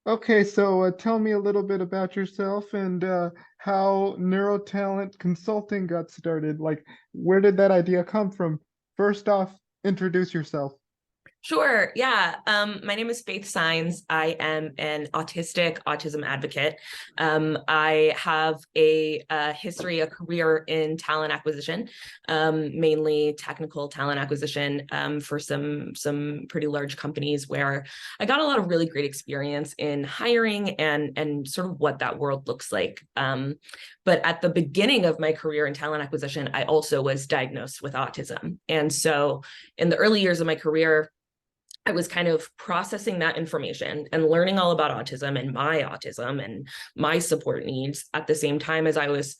Okay, so tell me a little bit about yourself and how Neurotalent Consulting got started. Like, where did that idea come from? First off, introduce yourself. Sure. Yeah. My name is Faith Saenz. I am an autism advocate. I have a history, a career in talent acquisition, mainly technical talent acquisition for some pretty large companies where I got a lot of really great experience in hiring and sort of what that world looks like. But at the beginning of my career in talent acquisition, I also was diagnosed with autism. And so in the early years of my career, I was kind of processing that information and learning all about autism and my support needs at the same time as I was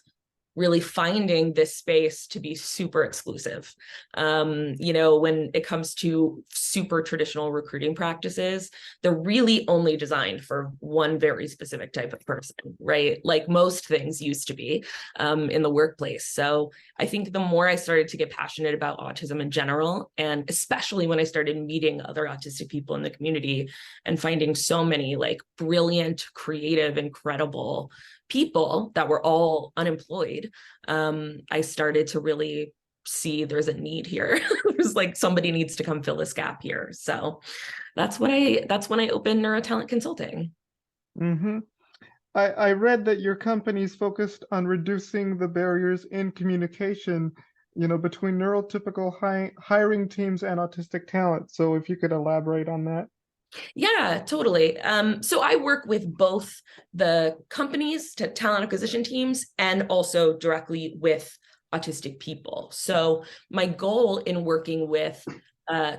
really finding this space to be super exclusive. When it comes to super traditional recruiting practices, they're really only designed for one very specific type of person, right? Like most things used to be in the workplace. So I think the more I started to get passionate about autism in general, and especially when I started meeting other autistic people in the community and finding so many like brilliant, creative, incredible people that were all unemployed, I started to really see there's a need here. It was like somebody needs to come fill this gap here. So that's when I opened Neurotalent Consulting. Mm-hmm. I read that your company's focused on reducing the barriers in communication, between neurotypical hiring teams and autistic talent. So if you could elaborate on that. Yeah, totally. So I work with both the companies to talent acquisition teams and also directly with autistic people. So my goal in working with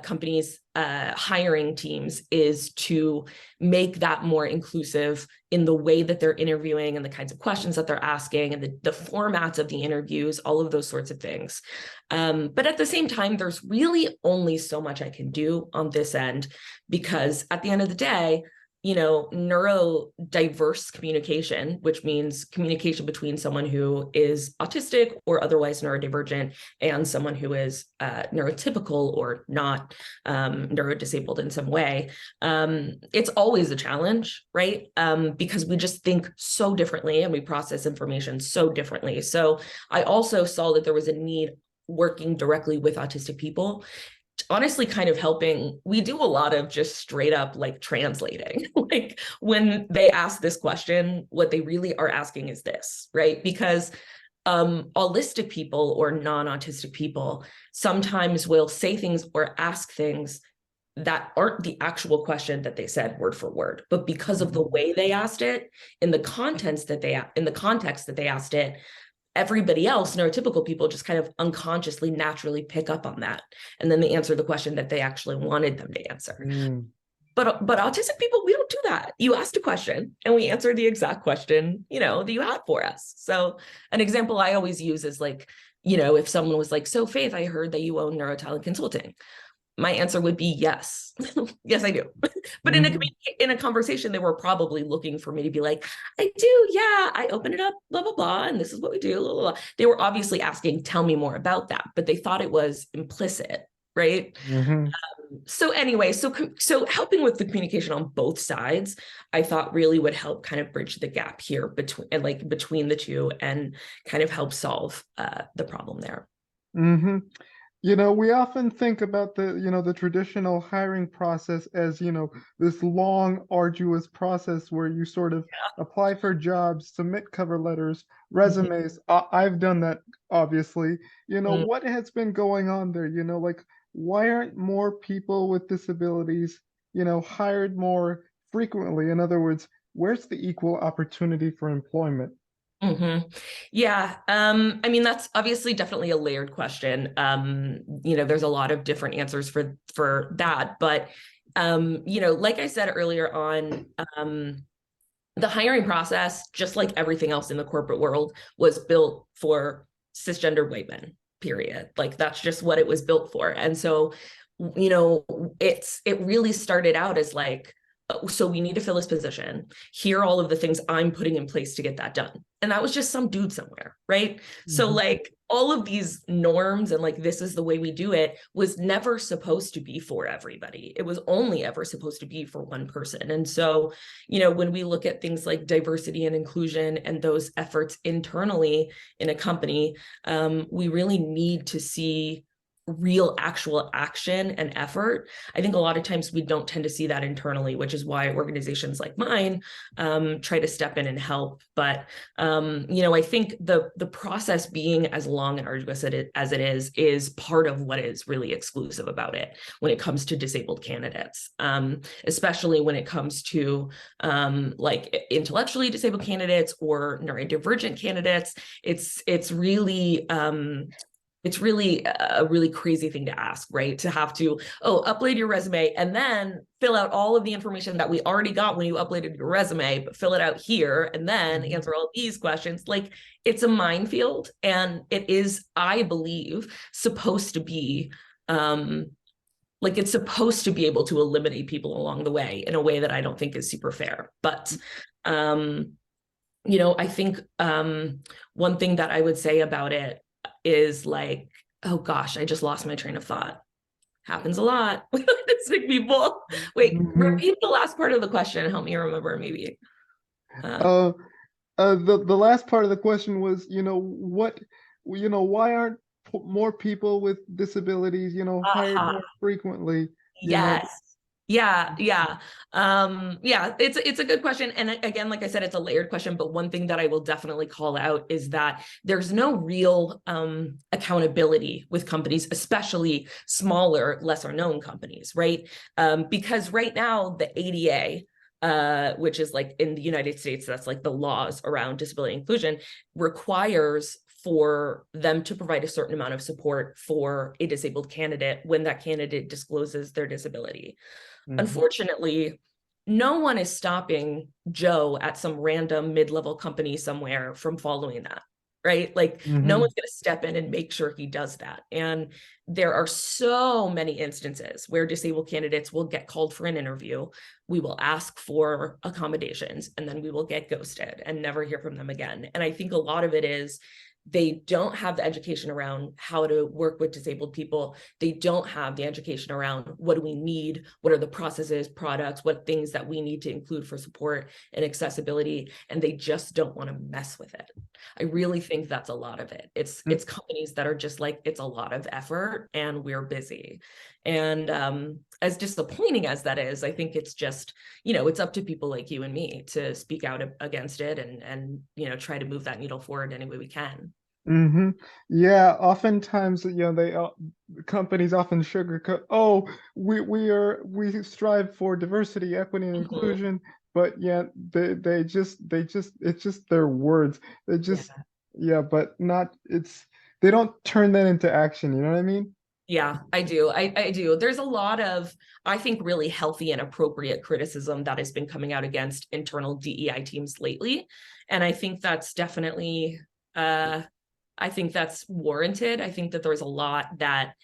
companies hiring teams is to make that more inclusive in the way that they're interviewing and the kinds of questions that they're asking and the formats of the interviews, all of those sorts of things. But at the same time, there's really only so much I can do on this end, because at the end of the day, neurodiverse communication, which means communication between someone who is autistic or otherwise neurodivergent and someone who is neurotypical or not neurodisabled in some way, it's always a challenge, right? Because we just think so differently and we process information so differently. So I also saw that there was a need working directly with autistic people, honestly kind of helping. We do a lot of just straight up like translating. Like when they ask this question, what they really are asking is this, right? Because autistic people or non-autistic people sometimes will say things or ask things that aren't the actual question that they said word for word, but because of the way they asked it, in the context that they asked it, everybody else, neurotypical people, just kind of unconsciously, naturally pick up on that. And then they answer the question that they actually wanted them to answer. Mm. But autistic people, we don't do that. You asked a question and we answer the exact question, that you had for us. So an example I always use is like, if someone was like, so Faith, I heard that you own Neurotalent Consulting. My answer would be yes. Yes, I do. But Hmm. in a conversation, they were probably looking for me to be like, I do, yeah, I open it up, blah, blah, blah, and this is what we do, blah, blah, blah. They were obviously asking, tell me more about that, but they thought it was implicit, right? Hmm. So anyway, so helping with the communication on both sides, I thought really would help kind of bridge the gap here between the two and kind of help solve the problem there. Hmm. We often think about the traditional hiring process as, this long, arduous process where you sort of apply for jobs, submit cover letters, resumes. I've done that, obviously. Mhm. What has been going on there? Like, why aren't more people with disabilities, hired more frequently? In other words, where's the equal opportunity for employment? hmm Yeah. That's obviously definitely a layered question. There's a lot of different answers for that. But like I said earlier on, the hiring process, just like everything else in the corporate world, was built for cisgender white men, period. Like that's just what it was built for. And so, it really started out as like So we need to fill this position. Here are all of the things I'm putting in place to get that done. And that was just some dude somewhere, right? So Mhm. like all of these norms and like this is the way we do it was never supposed to be for everybody. It was only ever supposed to be for one person. And so, when we look at things like diversity and inclusion and those efforts internally in a company, we really need to see real actual action and effort. I think a lot of times we don't tend to see that internally, which is why organizations like mine try to step in and help. But I think the process being as long and arduous as it is part of what is really exclusive about it when it comes to disabled candidates, especially when it comes to like intellectually disabled candidates or neurodivergent candidates. It's really a really crazy thing to ask, right? To have to, upload your resume and then fill out all of the information that we already got when you uploaded your resume, but fill it out here and then answer all these questions. Like it's a minefield, and it is, I believe, supposed to be like it's supposed to be able to eliminate people along the way in a way that I don't think is super fair. But I think one thing that I would say about it is like, oh gosh, I just lost my train of thought. Happens a lot with autistic people. Wait, Mhm. repeat the last part of the question. Help me remember, maybe. Uh, Uh, the last part of the question was, why aren't more people with disabilities, hired aha. more frequently? You know, Yes. Yeah, yeah. Yeah, it's a good question. And again, like I said, it's a layered question, but one thing that I will definitely call out is that there's no real accountability with companies, especially smaller, lesser known companies, right? Because right now the ADA, which is like in the United States, that's like the laws around disability inclusion, requires for them to provide a certain amount of support for a disabled candidate when that candidate discloses their disability. Mhm. Unfortunately, no one is stopping Joe at some random mid-level company somewhere from following that, right? Like no Mhm. one's going to step in and make sure he does that. And there are so many instances where disabled candidates will get called for an interview. We will ask for accommodations and then we will get ghosted and never hear from them again. And I think a lot of it is they don't have the education around how to work with disabled people. They don't have the education around what do we need, what are the processes, products, what things that we need to include for support and accessibility, and they just don't want to mess with it. I really think that's a lot of it. It's companies that are just like, it's a lot of effort and we're busy. And as disappointing as that is, I think it's just, it's up to people like you and me to speak out against it and try to move that needle forward any way we can. Hmm. Yeah, oftentimes, companies often sugarcoat, oh, we strive for diversity, equity, and Mhm. inclusion, but yeah, they just it's just their words. They Yeah. just yeah, but not it's they don't turn that into action, you know what I mean? Yeah, I do. I do. There's a lot of, I think, really healthy and appropriate criticism that has been coming out against internal DEI teams lately. And I think that's definitely, I think that's warranted. I think that there's a lot that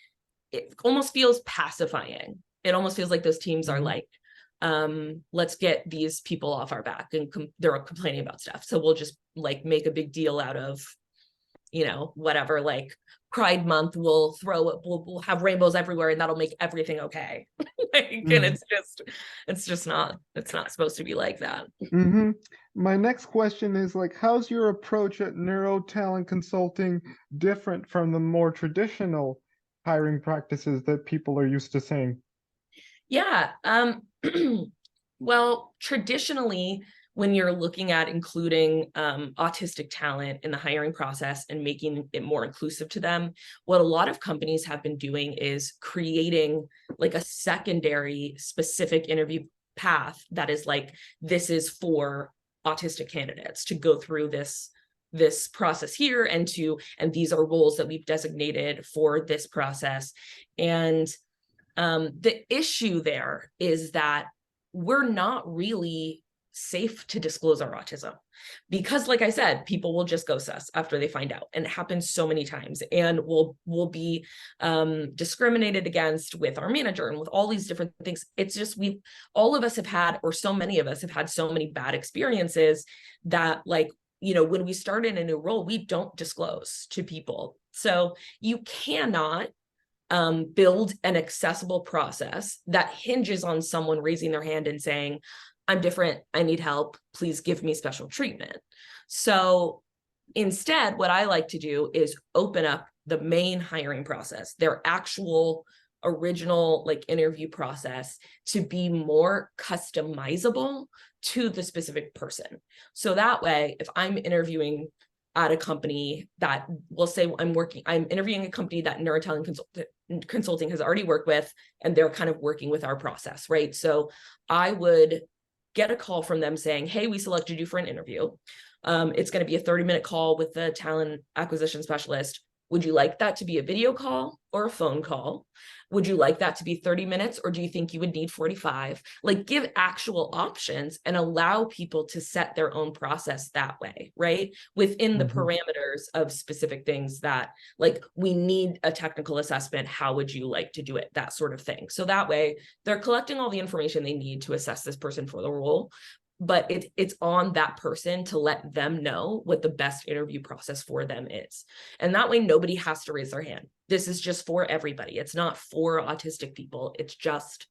it almost feels pacifying. It almost feels like those teams are Hmm. like, let's get these people off our back and they're complaining about stuff. So we'll just like make a big deal out of whatever, like Pride Month, we'll have rainbows everywhere and that'll make everything okay. And Hmm. it's not supposed to be like that. Hmm. My next question is like, how's your approach at Neurotalent Consulting different from the more traditional hiring practices that people are used to seeing? Yeah. Well, traditionally, when you're looking at including autistic talent in the hiring process and making it more inclusive to them, what a lot of companies have been doing is creating like a secondary specific interview path that is like, this is for autistic candidates to go through this process here and these are roles that we've designated for this process. And the issue there is that we're not really safe to disclose our autism, because like I said, people will just ghost us after they find out, and it happens so many times, and we'll be discriminated against with our manager and with all these different things. It's just, all of us have had, or so many of us have had so many bad experiences that, like, when we start in a new role, we don't disclose to people. So you cannot build an accessible process that hinges on someone raising their hand and saying, I'm different, I need help, please give me special treatment. So instead, what I like to do is open up the main hiring process, their actual original like interview process, to be more customizable to the specific person. So that way, if I'm interviewing at a company that, will say I'm interviewing a company that Neurotalent Consulting has already worked with, and they're kind of working with our process, right? So I would get a call from them saying, hey, we selected you for an interview. It's going to be a 30-minute call with the talent acquisition specialist. Would you like that to be a video call or a phone call? Would you like that to be 30 minutes, or do you think you would need 45? Like, give actual options and allow people to set their own process that way, right? Within the parameters of specific things that, like, we need a technical assessment. How would you like to do it? That sort of thing. So that way they're collecting all the information they need to assess this person for the role, but it's on that person to let them know what the best interview process for them is. And that way, nobody has to raise their hand. This is just for everybody. It's not for autistic people. It's just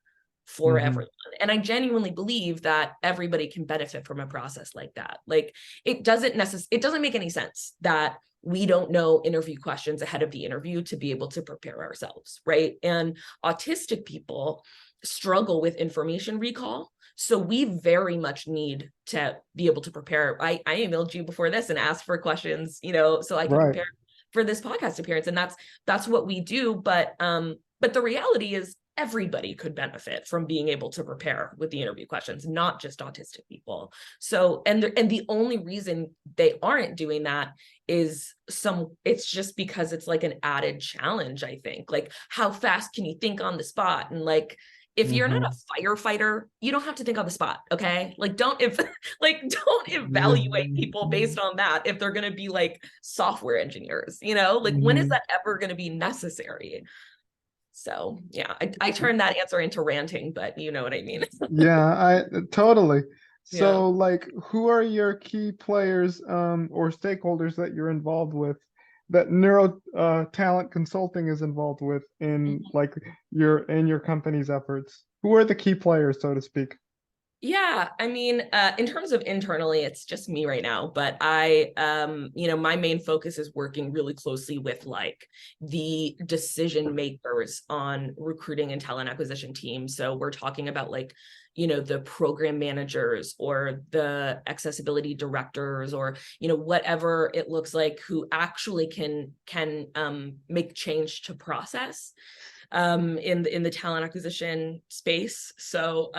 for everyone. And I genuinely believe that everybody can benefit from a process like that. Like, it doesn't make any sense that we don't know interview questions ahead of the interview to be able to prepare ourselves, right? And autistic people struggle with information recall. So we very much need to be able to prepare. I emailed you before this and asked for questions, so I could prepare for this podcast appearance. And that's what we do. But the reality is, everybody could benefit from being able to prepare with the interview questions, not just autistic people. So, and the only reason they aren't doing that is it's just because it's like an added challenge, I think. Like, how fast can you think on the spot? And like, if you're not a firefighter, you don't have to think on the spot, okay? Like, don't evaluate people based on that if they're going to be like software engineers, like, when is that ever going to be necessary? So yeah, I turned that answer into ranting, but you know what I mean. Yeah, I totally. Yeah. So like, who are your key players or stakeholders that you're involved with, that Talent Consulting is involved with in like your company's efforts? Who are the key players, so to speak? Yeah, I mean, in terms of internally, it's just me right now, but I, my main focus is working really closely with like the decision makers on recruiting and talent acquisition teams. So we're talking about like, the program managers or the accessibility directors, or, whatever it looks like, who actually can make change to process in the talent acquisition space. So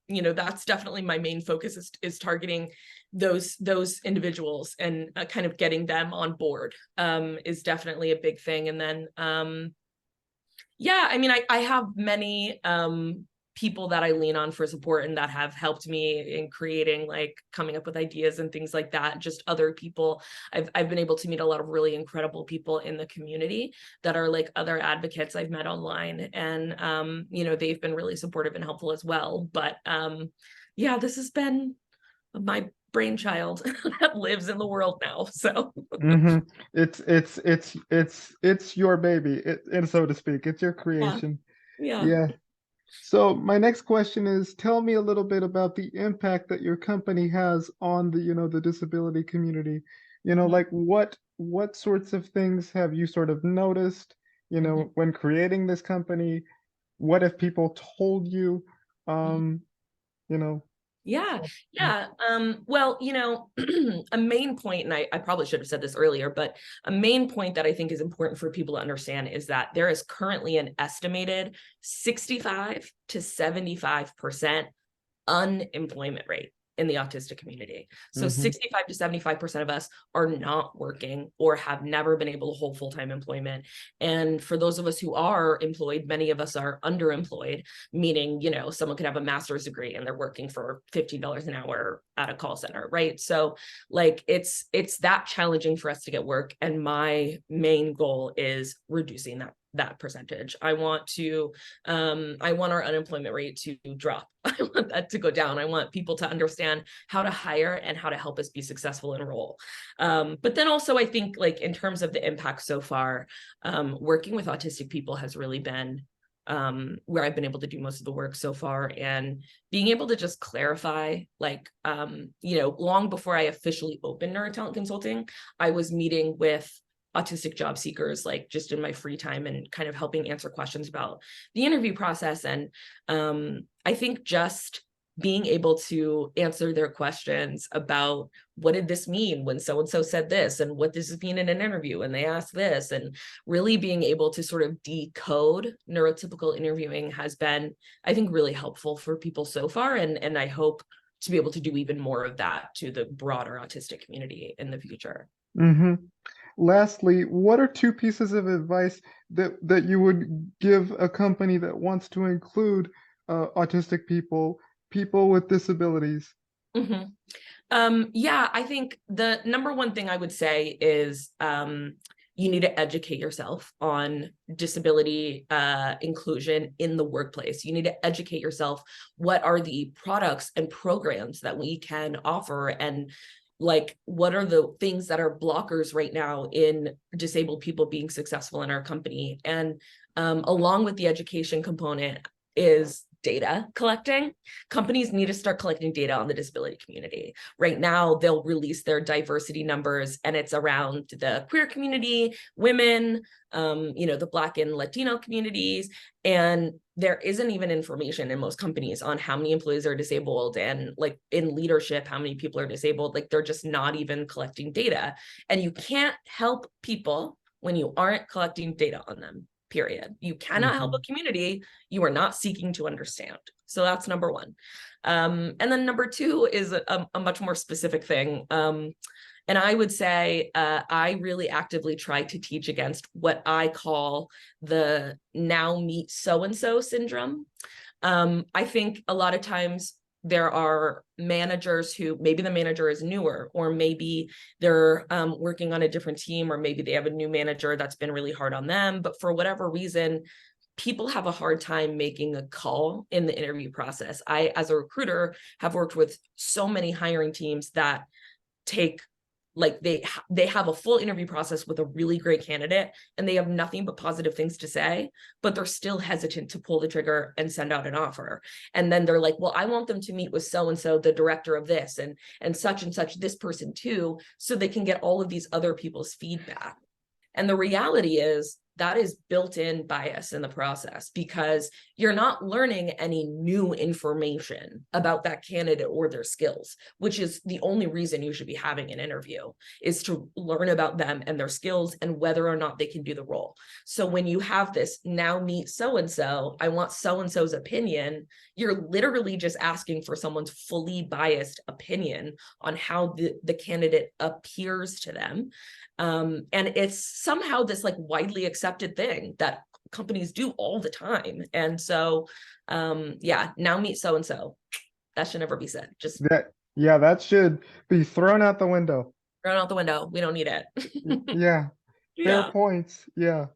that's definitely my main focus, is targeting those individuals, and kind of getting them on board is definitely a big thing. And then yeah, I mean, I have many people that I lean on for support, and that have helped me in creating, like, coming up with ideas and things like that. Just other people. I've been able to meet a lot of really incredible people in the community that are like other advocates I've met online, and they've been really supportive and helpful as well. But yeah, this has been my brainchild that lives in the world now. So It's your baby, and so to speak, it's your yeah, creation. yeah. Yeah. So my next question is, tell me a little bit about the impact that your company has on the disability community. Like what sorts of things have you sort of noticed, when creating this company? What if people told you, you know, Yeah, yeah. Well, a main point, and I probably should have said this earlier, but a main point that I think is important for people to understand is that there is currently an estimated 65 to 75% unemployment rate in the autistic community. So Mm-hmm. 65 to 75% of us are not working or have never been able to hold full-time employment. And for those of us who are employed, many of us are underemployed, meaning, you know, someone could have a master's degree and they're working for $15 an hour at a call center, right? So like it's that challenging for us to get work. And my main goal is reducing that percentage. I want our unemployment rate to drop. I want that to go down. I want people to understand how to hire and how to help us be successful in role. But then also I think like in terms of the impact so far, working with autistic people has really been where I've been able to do most of the work so far, and being able to just clarify, like, you know, long before I officially opened Neurotalent Consulting, I was meeting with autistic job seekers, like just in my free time, and kind of helping answer questions about the interview process. And I think just being able to answer their questions about what did this mean when so-and-so said this, and what does this mean in an interview and they asked this, and really being able to sort of decode neurotypical interviewing has been, I think, really helpful for people so far. And I hope to be able to do even more of that to the broader autistic community in the future. Mm-hmm. Lastly, what are two pieces of advice that you would give a company that wants to include autistic people, people with disabilities? Mm-hmm. Yeah, I think the number one thing I would say is you need to educate yourself on disability inclusion in the workplace. You need to educate yourself. What are the products and programs that we can offer? And like, what are the things that are blockers right now in disabled people being successful in our company? And along with the education component is data collecting. Companies need to start collecting data on the disability community. Right now, they'll release their diversity numbers, and it's around the queer community, women, you know, the Black and Latino communities. And there isn't even information in most companies on how many employees are disabled, and like in leadership, how many people are disabled. Like they're just not even collecting data. And you can't help people when you aren't collecting data on them. Period. You cannot help a Mm-hmm. community you are not seeking to understand. So that's number one. And then number two is a much more specific thing. And I would say I really actively try to teach against what I call the now meet so-and-so syndrome. I think a lot of times there are managers who maybe the manager is newer, or maybe they're working on a different team, or maybe they have a new manager that's been really hard on them. But for whatever reason, people have a hard time making a call in the interview process. I, as a recruiter, have worked with so many hiring teams that take, like, they have a full interview process with a really great candidate and they have nothing but positive things to say, but they're still hesitant to pull the trigger and send out an offer. And then they're like, well, I want them to meet with so and so, the director of this, and such this person too, so they can get all of these other people's feedback. And the reality is that is built-in bias in the process, because you're not learning any new information about that candidate or their skills, which is the only reason you should be having an interview, is to learn about them and their skills and whether or not they can do the role. So when you have this now meet so-and-so, I want so-and-so's opinion, you're literally just asking for someone's fully biased opinion on how the candidate appears to them. And it's somehow this like widely accepted thing that companies do all the time. And so, yeah, now meet so-and-so. That should never be said. Just Yeah, that should be thrown out the window. thrown out the window. We don't need it. Yeah, fair Yeah. points. Yeah.